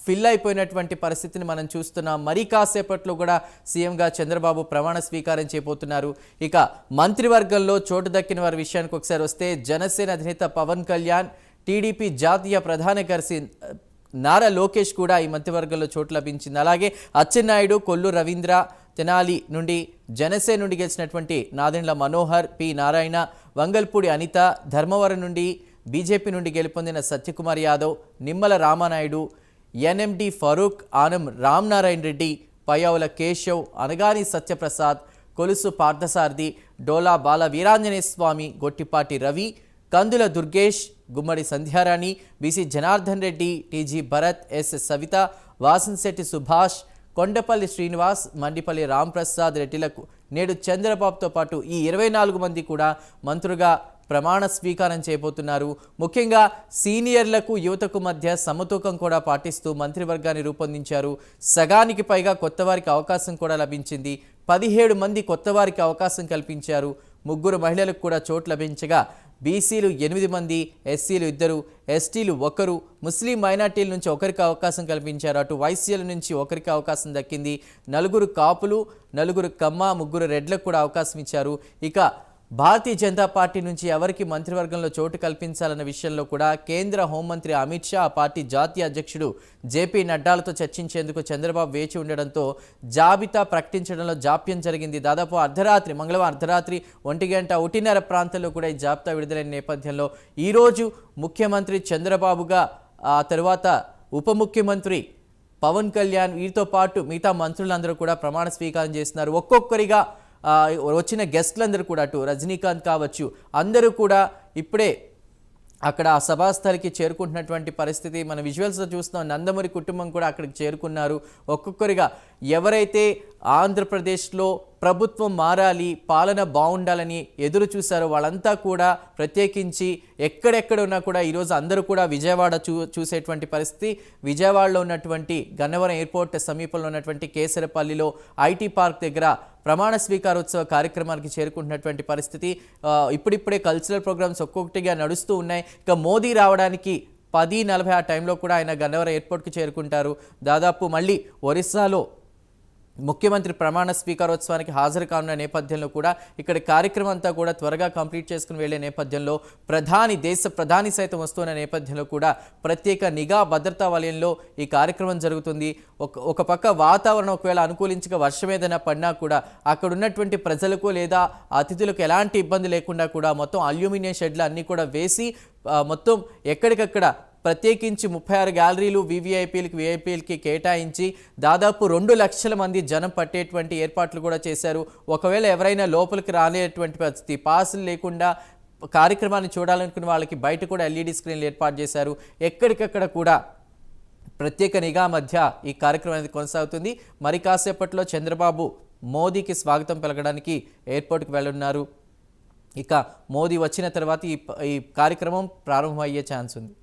Fill అయిపోయినటువంటి పరిస్థితిని మనం చూస్తున్నాం. మరి కాసేపట్లో కూడా సీఎంగా చంద్రబాబు ప్రమాణ స్వీకారం చేయబోతున్నారు. ఇక మంత్రివర్గంలో చోటు దక్కిన వారి విషయానికి ఒకసారి వస్తే జనసేన అధినేత పవన్ కళ్యాణ్, టీడీపీ జాతీయ ప్రధాన కార్యదర్శి నారా లోకేష్ కూడా ఈ మంత్రివర్గంలో చోటు లభించింది. అలాగే అచ్చెన్నాయుడు, కొల్లు రవీంద్ర, తెనాలి నుండి జనసేన నుండి గెలిచినటువంటి నాదెండ్ల మనోహర్, పి నారాయణ, వంగల్పూడి అనిత, ధర్మవరం నుండి బీజేపీ నుండి గెలుపొందిన Satyakumar Yadav, Nimmala Ramanaidu, NMD Farooq, Anam Ramnarayana Reddy, Payyavula Keshav, Anagani Satyaprasad, Kolusu Parthasarathy, Dola Bala Veeranjaneya Swamy, Gottipati Ravi, Kandula Durgesh, Gummadi Sandhyarani, BC Janardhan Reddy, TG Bharath, S Savitha, Vasamsetti Subhash, Kondapalli Srinivas, Mandipalli Ramprasad రెడ్డిలకు నేడు చంద్రబాబుతో పాటు ఈ 24 మంది కూడా మంత్రులుగా ప్రమాణ స్వీకారం చేయబోతున్నారు. ముఖ్యంగా సీనియర్లకు యువతకు మధ్య సమతూకం కూడా పాటిస్తూ మంత్రివర్గాన్ని రూపొందించారు. సగానికి పైగా కొత్త వారికి అవకాశం కూడా లభించింది. 17 మంది కొత్త వారికి అవకాశం కల్పించారు. 3 మహిళలకు కూడా చోటు లభించగా బీసీలు 8 మంది, ఎస్సీలు 2, ఎస్టీలు 1, ముస్లిం మైనార్టీల నుంచి ఒకరికి అవకాశం కల్పించారు. అటు వైశ్యుల నుంచి ఒకరికి అవకాశం దక్కింది. 4 కాపులు, 4 కమ్మ, 3 రెడ్లకు కూడా అవకాశం ఇచ్చారు. ఇక భారతీయ జనతా పార్టీ నుంచి ఎవరికి మంత్రివర్గంలో చోటు కల్పించాలన్న విషయంలో కూడా కేంద్ర హోంమంత్రి అమిత్ షా, ఆ పార్టీ జాతీయ అధ్యక్షుడు జేపీ నడ్డాలతో చర్చించేందుకు చంద్రబాబు వేచి ఉండడంతో జాబితా ప్రకటించడంలో జాప్యం జరిగింది. దాదాపు మంగళవారం అర్ధరాత్రి 1:30 ప్రాంతంలో కూడా ఈ జాబితా విడుదలైన నేపథ్యంలో ఈరోజు ముఖ్యమంత్రి చంద్రబాబుగా, ఆ తర్వాత ఉప ముఖ్యమంత్రి పవన్ కళ్యాణ్, వీరితో పాటు మిగతా మంత్రులందరూ కూడా ప్రమాణ స్వీకారం చేస్తున్నారు. ఒక్కొక్కరిగా వచ్చిన గెస్టులందరూ కూడా, అటు రజనీకాంత్ కావచ్చు, అందరూ కూడా ఇప్పుడే అక్కడ ఆ సభాస్థలికి చేరుకుంటున్నటువంటి పరిస్థితి మన విజువల్స్లో చూస్తున్నాం. నందమూరి కుటుంబం కూడా అక్కడికి చేరుకున్నారు. ఒక్కొక్కరిగా ఎవరైతే ఆంధ్రప్రదేశ్లో ప్రభుత్వం మారాలి, పాలన బాగుండాలని ఎదురు చూశారో వాళ్ళంతా కూడా ప్రత్యేకించి ఎక్కడెక్కడ ఉన్నా కూడా ఈరోజు అందరూ కూడా విజయవాడ చూసేటువంటి పరిస్థితి. విజయవాడలో ఉన్నటువంటి గన్నవరం ఎయిర్పోర్ట్ సమీపంలో ఉన్నటువంటి కేసరపల్లిలో ఐటీ పార్క్ దగ్గర ప్రమాణ స్వీకారోత్సవ కార్యక్రమానికి చేరుకుంటున్నటువంటి పరిస్థితి. ఇప్పుడిప్పుడే కల్చరల్ ప్రోగ్రామ్స్ ఒక్కొక్కటిగా నడుస్తూ ఉన్నాయి. ఇక మోదీ రావడానికి 10:40 ఆ టైంలో కూడా ఆయన గన్నవరం ఎయిర్పోర్ట్కి చేరుకుంటారు. దాదాపు మళ్ళీ ఒరిస్సాలో ముఖ్యమంత్రి ప్రమాణ స్వీకారోత్సవానికి హాజరు కానున్న నేపథ్యంలో కూడా ఇక్కడ కార్యక్రమం అంతా కూడా త్వరగా కంప్లీట్ చేసుకుని వెళ్లే నేపథ్యంలో దేశ ప్రధాని సైతం వస్తున్న నేపథ్యంలో కూడా ప్రత్యేక నిఘా భద్రతా వలయంలో ఈ కార్యక్రమం జరుగుతుంది. ఒక పక్క వాతావరణం ఒకవేళ అనుకూలించక వర్షం ఏదైనా పడినా కూడా అక్కడ ఉన్నటువంటి ప్రజలకు లేదా అతిథులకు ఎలాంటి ఇబ్బంది లేకుండా కూడా మొత్తం అల్యూమినియం షెడ్లు అన్నీ కూడా వేసి మొత్తం ఎక్కడికక్కడ ప్రత్యేకించి 36 గ్యాలరీలు విఐపీలకి కేటాయించి దాదాపు 2 లక్షల మంది జనం పట్టేటువంటి ఏర్పాట్లు కూడా చేశారు. ఒకవేళ ఎవరైనా లోపలికి రాలేటువంటి పరిస్థితి, పాసులు లేకుండా కార్యక్రమాన్ని చూడాలనుకున్న వాళ్ళకి బయట కూడా ఎల్ఈడి స్క్రీన్లు ఏర్పాటు చేశారు. ఎక్కడికక్కడ కూడా ప్రత్యేక నిఘా మధ్య ఈ కార్యక్రమం అనేది కొనసాగుతుంది. మరి కాసేపట్లో చంద్రబాబు మోదీకి స్వాగతం పలకడానికి ఎయిర్పోర్ట్కి వెళ్ళున్నారు. ఇక మోదీ వచ్చిన తర్వాత ఈ కార్యక్రమం ప్రారంభమయ్యే ఛాన్స్ ఉంది.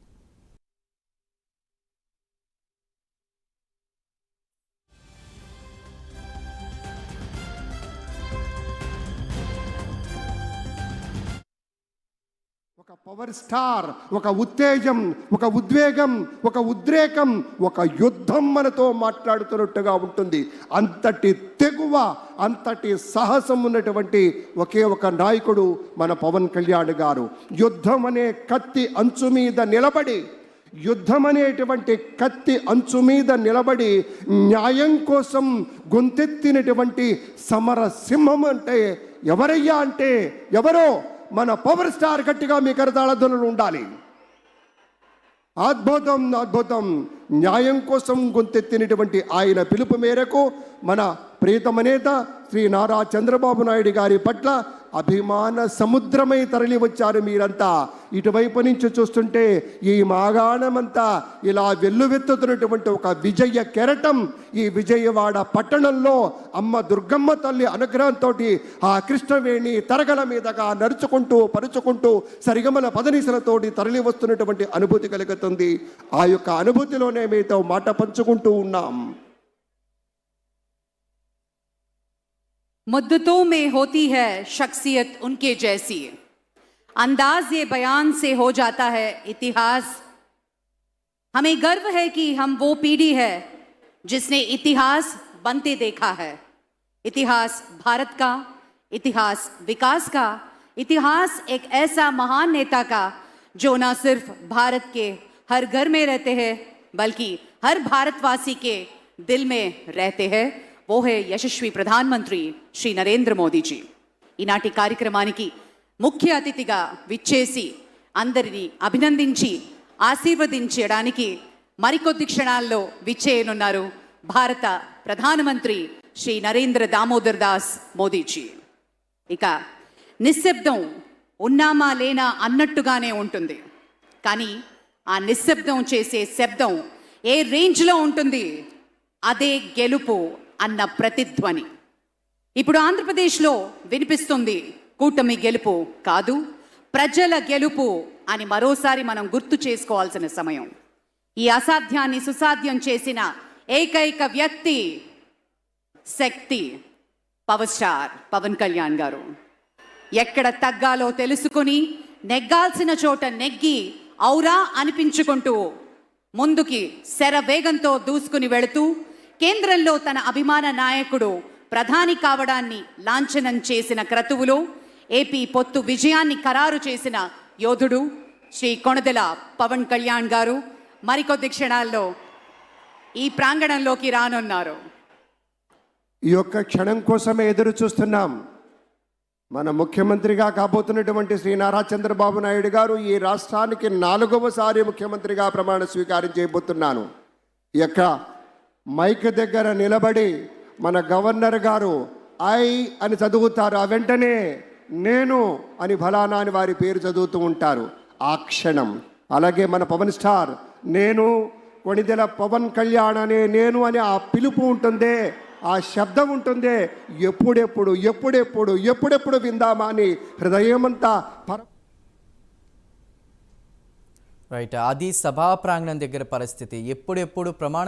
ఒక పవర్ స్టార్, ఒక ఉత్తేజం, ఒక ఉద్వేగం, ఒక ఉద్రేకం, ఒక యుద్ధం మనతో మాట్లాడుతున్నట్టుగా ఉంటుంది. అంతటి తెగువ, అంతటి సాహసం ఉన్నటువంటి ఒకే ఒక నాయకుడు మన పవన్ కళ్యాణ్ గారు. యుద్ధం అనే కత్తి అంచు మీద నిలబడి న్యాయం కోసం గొంతెత్తినటువంటి సమర సింహం అంటే ఎవరయ్యా అంటే ఎవరో మన పవర్ స్టార్. గట్టిగా మీ కరతాళధ్వనులు ఉండాలి. అద్భుతం. న్యాయం కోసం గొంతెత్తినటువంటి ఆయన పిలుపు మేరకు మన ప్రియతమ నేత శ్రీ నారా చంద్రబాబు నాయుడు గారి పట్ల అభిమాన సముద్రమై తరలి వచ్చారు మీరంతా. ఇటువైపు నుంచి చూస్తుంటే ఈ మాగాణమంతా ఇలా వెల్లువెత్తుతున్నటువంటి ఒక విజయ కెరటం ఈ విజయవాడ పట్టణంలో అమ్మ దుర్గమ్మ తల్లి అనుగ్రహంతో ఆ కృష్ణవేణి తరగల మీదగా పరుచుకుంటూ సరిగమల పదనిసలతోటి తరలి వస్తున్నటువంటి అనుభూతి కలుగుతుంది. ఆ యొక్క అనుభూతిలోనే మీతో మాట పంచుకుంటూ ఉన్నాం. मुद्दतों में होती है शख्सियत उनके जैसी, अंदाज ये बयान से हो जाता है इतिहास, हमें गर्व है कि हम वो पीढ़ी है जिसने इतिहास बनते देखा है। इतिहास भारत का, इतिहास विकास का, इतिहास एक ऐसा महान नेता का जो न सिर्फ भारत के हर घर में रहते हैं बल्कि हर भारतवासी के दिल में रहते हैं। वो है यशस्वी प्रधानमंत्री श्री नरेंद्र मोदी जी। ఈనాటి కార్యక్రమానికి ముఖ్య అతిథిగా విచ్చేసి అందరినీ అభినందించి ఆశీర్వదించడానికి మరికొద్ది క్షణాల్లో విచ్చేయనున్నారు భారత ప్రధానమంత్రి శ్రీ నరేంద్ర దామోదర్ దాస్ మోదీజీ. ఇక నిశ్శబ్దం ఉన్నామా లేనా అన్నట్టుగానే ఉంటుంది, కానీ ఆ నిశ్శబ్దం చేసే శబ్దం ఏ రేంజ్లో ఉంటుంది అదే గెలుపు అన్న ప్రతిధ్వని ఇప్పుడు ఆంధ్రప్రదేశ్లో వినిపిస్తుంది. కూటమి గెలుపు కాదు, ప్రజల గెలుపు అని మరోసారి మనం గుర్తు చేసుకోవాల్సిన సమయం. ఈ అసాధ్యాన్ని సుసాధ్యం చేసిన ఏకైక వ్యక్తి, శక్తి పవర్ స్టార్ పవన్ కళ్యాణ్ గారు. ఎక్కడ తగ్గాలో తెలుసుకుని నెగ్గాల్సిన చోట నెగ్గి ఔరా అనిపించుకుంటూ ముందుకి శరవేగంతో దూసుకుని వెళుతూ కేంద్రంలో తన అభిమాన నాయకుడు ప్రధాని కావడాన్ని లాంఛనం చేసిన క్రతువులో ఏపీ పొత్తు విజయాన్ని ఖరారు చేసిన యోధుడు శ్రీ కొణదెల పవన్ కళ్యాణ్ గారు మరికొద్ది క్షణాల్లో ఈ ప్రాంగణంలోకి రానున్నారు. ఈ యొక్క క్షణం కోసమే ఎదురు చూస్తున్నాం. మన ముఖ్యమంత్రిగా కాబోతున్నటువంటి శ్రీ నారా చంద్రబాబు నాయుడు గారు ఈ రాష్ట్రానికి 4వసారి ముఖ్యమంత్రిగా ప్రమాణ స్వీకారం చేయబోతున్నాను. ఈ యొక్క మైక్ దగ్గర నిలబడి మన గవర్నర్ గారు ఐ అని చదువుతారు, ఆ వెంటనే నేను అని ఫలానా అని వారి పేరు చదువుతూ ఉంటారు. ఆ క్షణం అలాగే మన పవన్ స్టార్ నేను కొణిదెల పవన్ కళ్యాణ్ అనే నేను అని ఆ పిలుపు ఉంటుందే, ఆ శబ్దం ఉంటుందే, ఎప్పుడెప్పుడు ఎప్పుడెప్పుడు ఎప్పుడెప్పుడు విందామా అని హృదయమంతా రైట్, అది సభా ప్రాంగణం దగ్గర పరిస్థితి. ఎప్పుడెప్పుడు ప్రమాణ